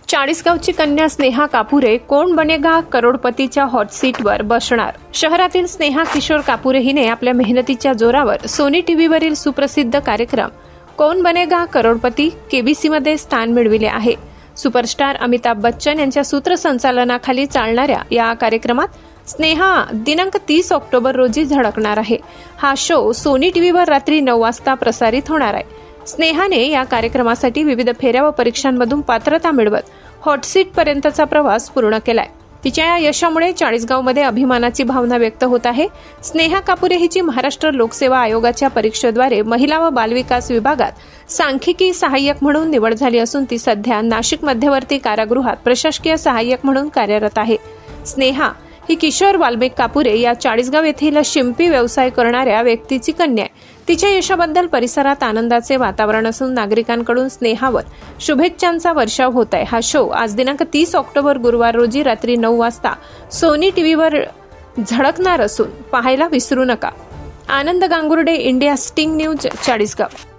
चाळीसगावची कन्या स्नेहा कापुरे कोण बनेगा करोडपतीच्या हॉट सीटवर बसणार। शहरातील स्नेहा किशोर कापुरे हिने आपल्या मेहनतीच्या जोरावर सोनी टीव्हीवरील सुप्रसिद्ध कार्यक्रम कोण बनेगा करोडपती केबीसी मध्ये स्थान मिळविले आहे। सुपरस्टार अमिताभ बच्चन यांच्या सूत्रसंचालनाखाली चालणाऱ्या या कार्यक्रमात स्नेहा दिनांक 30 ऑक्टोबर रोजी झळकणार आहे। हा शो सोनी टीव्हीवर रात्री 9 वाजता प्रसारित होणार आहे। स्नेहाने या कार्यक्रमासाठी विविध फेऱ्या व परीक्षांमधून पात्रता मिळवत हॉट सीट पर्यंतचा प्रवास पूर्ण केलाय। तिच्या या यशामुळे चाळीसगावमध्ये अभिमानाची भावना व्यक्त होत आहे। स्नेहा कापुरे हिची महाराष्ट्र लोकसेवा आयोगाच्या परीक्षेद्वारे महिला व बालविकास विभागात सांख्यिकी सहाय्यक म्हणून निवड झाली असून ती सध्या नाशिक मध्यवर्ती कारागृहात प्रशासकीय सहाय्यक म्हणून कार्यरत आहे। स्नेहा ही किशोर वाल्मिक कापुरे या चाळीसगाव येथील शिंपी व्यवसाय करणाऱ्या व्यक्तीची कन्या आहे। तिच्या यशाबद्दल परिसरात आनंदाचे वातावरण असून नागरिकांकडून स्नेहावर शुभेच्छांचा वर्षाव होत आहे। हा शो आज दिनांक 30 ऑक्टोबर गुरुवार रोजी रात्री 9 वाजता सोनी टीव्हीवर झळकणार असून पाहायला विसरू नका। Anand Gangurde, India sting news, Chalisgaon.